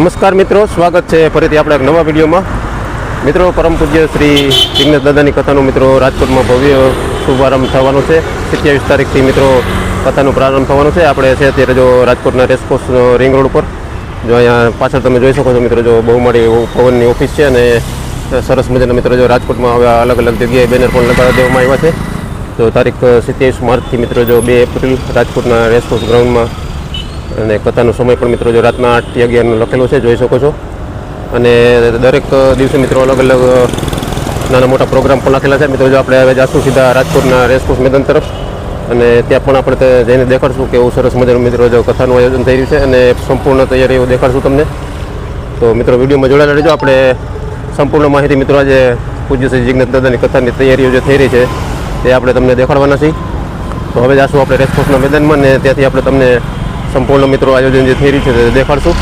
નમસ્કાર મિત્રો, સ્વાગત છે ફરીથી આપણે એક નવા વિડીયોમાં. મિત્રો, પરમ પૂજ્ય શ્રી જિગ્નેશ દાદાની કથાનું મિત્રો રાજકોટમાં ભવ્ય શુભારંભ થવાનો છે. 27 તારીખથી મિત્રો કથાનો પ્રારંભ થવાનો છે. આપણે છે અત્યારે જો રાજકોટના રેસકોર્સ રિંગ રોડ ઉપર, જો અહીંયા પાછળ તમે જોઈ શકો છો મિત્રો, જો બહુમાળી ભવનની ઓફિસ છે અને સરસ મજાના મિત્રો જો રાજકોટમાં હવે અલગ અલગ જગ્યાએ બેનર પણ લગાવી દેવામાં આવ્યા છે. તો તારીખ 27 માર્ચથી મિત્રો જો 2 એપ્રિલ રાજકોટના રેસકોર્સ ગ્રાઉન્ડમાં, અને કથાનો સમય પણ મિત્રો જો રાતના 8 થી 11 લખેલો છે, જોઈ શકો છો. અને દરેક દિવસે મિત્રો અલગ અલગ નાના મોટા પ્રોગ્રામ પણ લખેલા છે. મિત્રો જો આપણે હવે જાશું સીધા રાજકોટના રેસકોર્સ મેદાન તરફ, અને ત્યાં પણ આપણે જઈને દેખાડશું કે એવું સરસ મજાનું મિત્રો જો કથાનું આયોજન થઈ રહ્યું છે અને સંપૂર્ણ તૈયારીઓ દેખાડશું તમને. તો મિત્રો વિડીયોમાં જોડાયેલા રહેજો. આપણે સંપૂર્ણ માહિતી મિત્રો આજે પૂજ્ય શ્રી જિગ્નેશ દાદાની કથાની તૈયારીઓ જે થઈ રહી છે તે આપણે તમને દેખાડવાના છીએ. તો હવે જાશું આપણે રેસકોર્સના મેદાનમાં, ને ત્યાંથી આપણે તમને સંપૂર્ણ મિત્રો આયોજન જે થઈ રહ્યું છે તે દેખાડશું.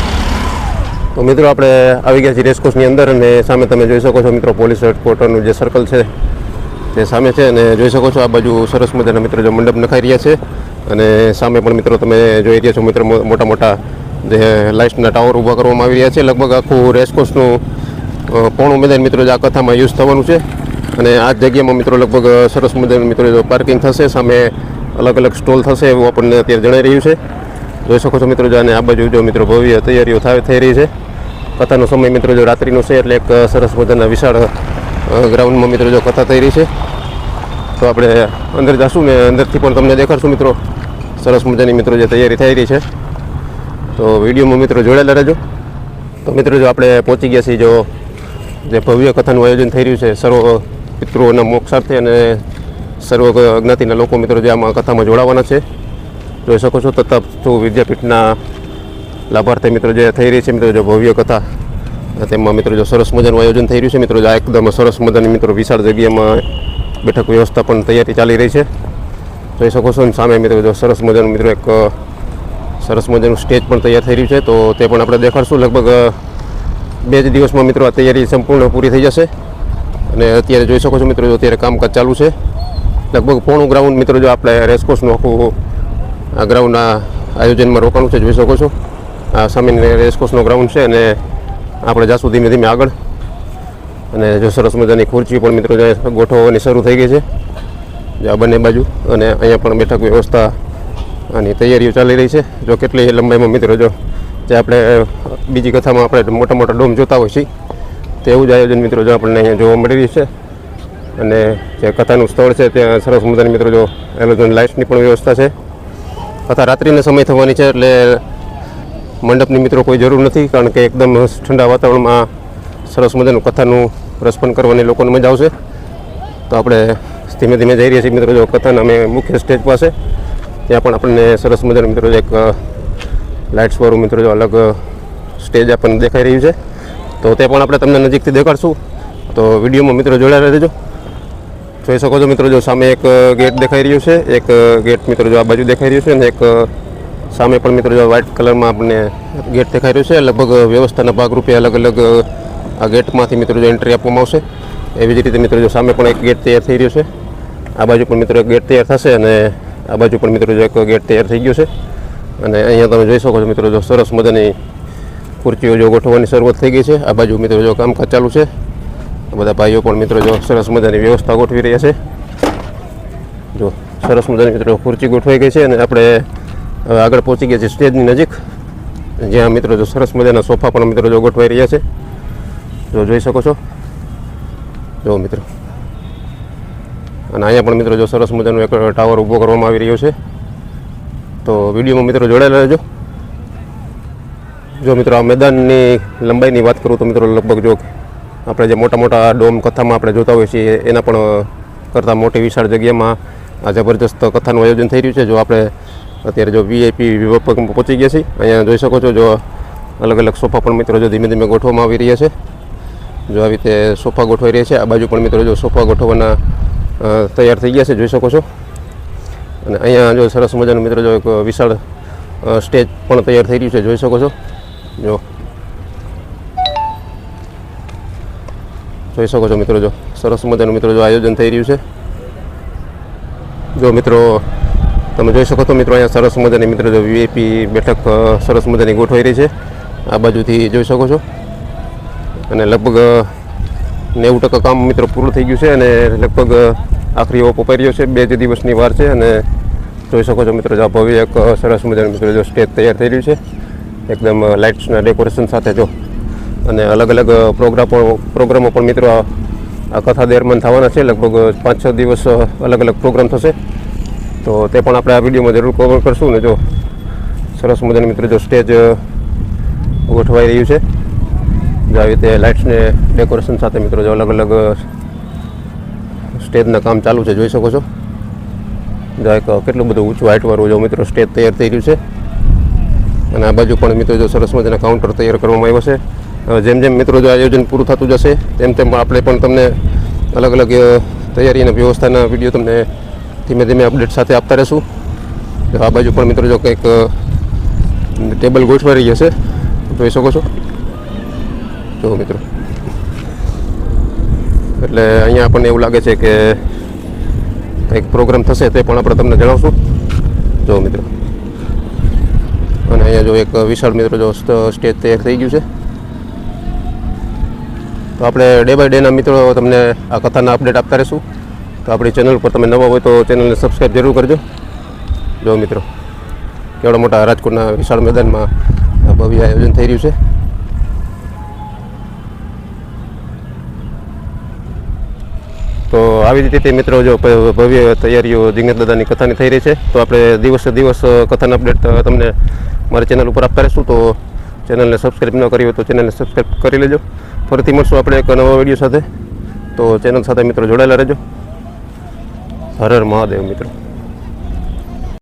તો મિત્રો આપણે આવી ગયા છીએ રેસકોર્સની અંદર, અને સામે તમે જોઈ શકો છો મિત્રો પોલીસ હેડક્વાર્ટરનું જે સર્કલ છે તે સામે છે. અને જોઈ શકો છો આ બાજુ સરસ મજાના મિત્રો જો મંડપ નખાઈ રહ્યા છે, અને સામે પણ મિત્રો તમે જોઈ રહ્યા છો મિત્રો મોટા મોટા જે લાઇટ્સના ટાવર ઊભા કરવામાં આવી રહ્યા છે. લગભગ આખું રેસકોર્સનું પોણું મેદાન મિત્રો આ કથામાં યુઝ થવાનું છે. અને આ જગ્યામાં મિત્રો લગભગ સરસ મજાનું મિત્રો જો પાર્કિંગ થશે, સામે અલગ અલગ સ્ટોલ થશે એવું આપણને અત્યારે જણાઈ રહ્યું છે. જોઈ શકો છો મિત્રો જો, અને આ બાજુ જો મિત્રો ભવ્ય તૈયારીઓ થઈ રહી છે. કથાનો સમય મિત્રો જો રાત્રિનો છે, એટલે એક સરસ મજાના વિશાળ ગ્રાઉન્ડમાં મિત્રો જો કથા થઈ રહી છે. તો આપણે અંદર જઈશું ને અંદરથી પણ તમને દેખાડશું મિત્રો સરસ મજાની મિત્રો જે તૈયારી થઈ રહી છે. તો વિડીયોમાં મિત્રો જોડાયેલા રહેજો. તો મિત્રો જો આપણે પહોંચી ગયા છીએ જો જે ભવ્ય કથાનું આયોજન થઈ રહ્યું છે સર્વ પિતૃઓના મોક્ષાર્થે, અને સર્વ જ્ઞાતિના લોકો મિત્રો જે આમાં કથામાં જોડાવાના છે. જોઈ શકો છો તથાસ્તુ વિદ્યાપીઠના લાભાર્થી મિત્રો જે થઈ રહી છે મિત્રો જો ભવ્ય કથા, તેમાં મિત્રો જો સરસ મજાનું આયોજન થઈ રહ્યું છે. મિત્રો જો એકદમ સરસ મજાની મિત્રો વિશાળ જગ્યામાં બેઠક વ્યવસ્થા પણ તૈયારી ચાલી રહી છે, જોઈ શકો છો. અને સામે મિત્રો જો સરસ મજાનું મિત્રો એક સરસ મજાનું સ્ટેજ પણ તૈયાર થઈ રહ્યું છે. તો તે પણ આપણે દેખાડશું. લગભગ 2 જ દિવસમાં મિત્રો આ તૈયારી સંપૂર્ણ પૂરી થઈ જશે. અને અત્યારે જોઈ શકો છો મિત્રો જો અત્યારે કામકાજ ચાલુ છે. લગભગ પોણું ગ્રાઉન્ડ મિત્રો જો આપણે રેસકોર્સનું આખું આ ગ્રાઉન્ડના આયોજનમાં રોકાણું છે, જોઈ શકો છો. આ સામે રેસકોર્સનો ગ્રાઉન્ડ છે, અને આપણે જાશું ધીમે ધીમે આગળ. અને જો સરસ મજાની ખુરશી પણ મિત્રો ગોઠવવાની શરૂ થઈ ગઈ છે જો આ બંને બાજુ, અને અહીંયા પણ બેઠક વ્યવસ્થા આની તૈયારીઓ ચાલી રહી છે. જો કેટલી લંબાઈમાં મિત્રો જો જે આપણે બીજી કથામાં આપણે મોટા મોટા ડોમ જોતા હોય છે તેવું જ આયોજન મિત્રો જો આપણને અહીંયા જોવા મળી રહ્યું છે. અને જે કથાનું સ્થળ છે ત્યાં સરસ મજાની મિત્રો જો હેલોજન લાઇટ્સની પણ વ્યવસ્થા છે. કથા રાત્રિનો સમય થવાની છે, એટલે મંડપની મિત્રો કોઈ જરૂર નથી, કારણ કે એકદમ ઠંડા વાતાવરણમાં સરસ મજાનું કથાનું રસપાન કરવાની લોકોને મજા આવશે. તો આપણે ધીમે ધીમે જઈ રહ્યા છીએ મિત્રો જો કથાના અમે મુખ્ય સ્ટેજ પાસે. ત્યાં પણ આપણને સરસ મજાનું મિત્રો એક લાઇટ્સવાળું મિત્રો જો અલગ સ્ટેજ આપણને દેખાઈ રહ્યું છે. તો તે પણ આપણે તમને નજીકથી દેખાડશું. તો વિડીયોમાં મિત્રો જોડાયેલા રહેજો. જોઈ શકો છો મિત્રો જો સામે એક ગેટ દેખાઈ રહ્યું છે, એક ગેટ મિત્રો જો આ બાજુ દેખાઈ રહ્યું છે, અને એક સામે પણ મિત્રો જો વ્હાઇટ કલરમાં આપણને ગેટ દેખાઈ રહ્યું છે. લગભગ વ્યવસ્થાના ભાગરૂપે અલગ અલગ આ ગેટમાંથી મિત્રો જો એન્ટ્રી આપવામાં આવશે. એવી જ રીતે મિત્રો જો સામે પણ એક ગેટ તૈયાર થઈ રહ્યો છે. આ બાજુ પણ મિત્રો એક ગેટ તૈયાર થશે, અને આ બાજુ પણ મિત્રો જો એક ગેટ તૈયાર થઈ ગયો છે. અને અહીંયા તમે જોઈ શકો છો મિત્રો જો સરસ મજાની ખુરશીઓ જો ગોઠવવાની શરૂઆત થઈ ગઈ છે. આ બાજુ મિત્રો જો કામકાજ ચાલુ છે. બધા ભાઈઓ પણ મિત્રો જો સરસ મજાની વ્યવસ્થા ગોઠવી રહ્યા છે. જો સરસ મજાની મિત્રો ખુરશી ગોઠવાઈ ગઈ છે, અને આપણે હવે આગળ પહોંચી ગયા છીએ સ્ટેજની નજીક, જ્યાં મિત્રો જો સરસ મજાના સોફા પણ મિત્રો જો ગોઠવાઈ રહ્યા છે. જો જોઈ શકો છો જો મિત્રો, અને અહીંયા પણ મિત્રો જો સરસ મજાનું એક ટાવર ઊભો કરવામાં આવી રહ્યો છે. તો વિડીયોમાં મિત્રો જોડાયેલા રહેજો. જો મિત્રો આ મેદાનની લંબાઈની વાત કરું તો મિત્રો લગભગ જો આપણે જે મોટા મોટા ડોમ કથામાં આપણે જોતા હોઈએ છીએ એના પણ કરતાં મોટી વિશાળ જગ્યામાં આ જબરજસ્ત કથાનું આયોજન થઈ રહ્યું છે. જો આપણે અત્યારે જો VIP વિભાગમાં પહોંચી ગયા છીએ. અહીંયા જોઈ શકો છો જો અલગ અલગ સોફા પણ મિત્રો જો ધીમે ધીમે ગોઠવવામાં આવી રહ્યા છે. જો આવી રીતે સોફા ગોઠવાઈ રહ્યા છે. આ બાજુ પણ મિત્રો જો સોફા ગોઠવવાના તૈયાર થઈ ગયા છે, જોઈ શકો છો. અને અહીંયા જો સરસ મજાનું મિત્રો જો એક વિશાળ સ્ટેજ પણ તૈયાર થઈ રહ્યું છે, જોઈ શકો છો. જો જોઈ શકો છો મિત્રો જો સરસ મજાનું મિત્રો જો આયોજન થઈ રહ્યું છે. જો મિત્રો તમે જોઈ શકો છો મિત્રો અહીંયા સરસ મજાની મિત્રો જો VIP બેઠક સરસ મજાની ગોઠવાઈ રહી છે. આ બાજુથી જોઈ શકો છો. અને લગભગ 90% કામ મિત્રો પૂરું થઈ ગયું છે અને લગભગ આખરી ઓપ અપાઈ રહ્યો છે. 2 દિવસની વાર છે અને જોઈ શકો છો મિત્રો, જો ભવ્ય એક સરસ મજાનું મિત્રો જો સ્ટેજ તૈયાર થઈ રહ્યું છે એકદમ લાઇટ્સના ડેકોરેશન સાથે જો. અને અલગ અલગ પ્રોગ્રામો પણ મિત્રો આ કથા દરમિયાન થવાના છે. લગભગ 5-6 દિવસ અલગ અલગ પ્રોગ્રામ થશે, તો તે પણ આપણે આ વિડીયોમાં જરૂર કવર કરશું. ને જો સરસ મજાનું મિત્રો જો સ્ટેજ ગોઠવાઈ રહ્યું છે, જો આવી રીતે લાઇટ્સને ડેકોરેશન સાથે મિત્રો જો અલગ અલગ સ્ટેજના કામ ચાલુ છે, જોઈ શકો છો. જો એક કેટલું બધું ઊંચું હાઇટવાળું જો મિત્રો સ્ટેજ તૈયાર થઈ રહ્યું છે. અને આ બાજુ પણ મિત્રો જો સરસ મજાના કાઉન્ટર તૈયાર કરવામાં આવ્યો છે. જેમ જેમ મિત્રો જો આયોજન પૂરું થતું જશે તેમ તેમ આપણે પણ તમને અલગ અલગ તૈયારી અને વ્યવસ્થાના વિડીયો તમને ધીમે ધીમે અપડેટ સાથે આપતા રહીશું. આ બાજુ પણ મિત્રો જો કંઈક ટેબલ ગોઠવાઈ રહી હશે, જોઈ શકો છો. જો મિત્રો એટલે અહીંયા આપણને એવું લાગે છે કે કંઈક પ્રોગ્રામ થશે, તે પણ આપણે તમને જણાવશું. જો મિત્રો, અને અહીંયા જો એક વિશાળ મિત્રો જો સ્ટેજ તૈયાર થઈ ગયું છે. તો આપણે ડે બાય ડેના મિત્રો તમને આ કથાના અપડેટ આપતા રહીશું. તો આપણી ચેનલ પર તમે નવા હોય તો ચેનલને સબસ્ક્રાઈબ જરૂર કરજો. જો મિત્રો કેવડા મોટા રાજકોટના વિશાળ મેદાનમાં ભવ્ય આયોજન થઈ રહ્યું છે. તો આવી રીતે મિત્રો જો ભવ્ય તૈયારીઓ જિગ્નેશ દાદાની કથાની થઈ રહી છે. તો આપણે દિવસે દિવસ કથાના અપડેટ તમને મારી ચેનલ ઉપર આપતા રહીશું. તો ચેનલને સબસ્ક્રાઈબ ન કરી હોય તો ચેનલને સબસ્ક્રાઈબ કરી લેજો. ફરીથી મળશું આપણે એક નવા વિડીયો સાથે. તો ચેનલ સાથે મિત્રો જોડાયેલા રહેજો. હર હર મહાદેવ મિત્રો.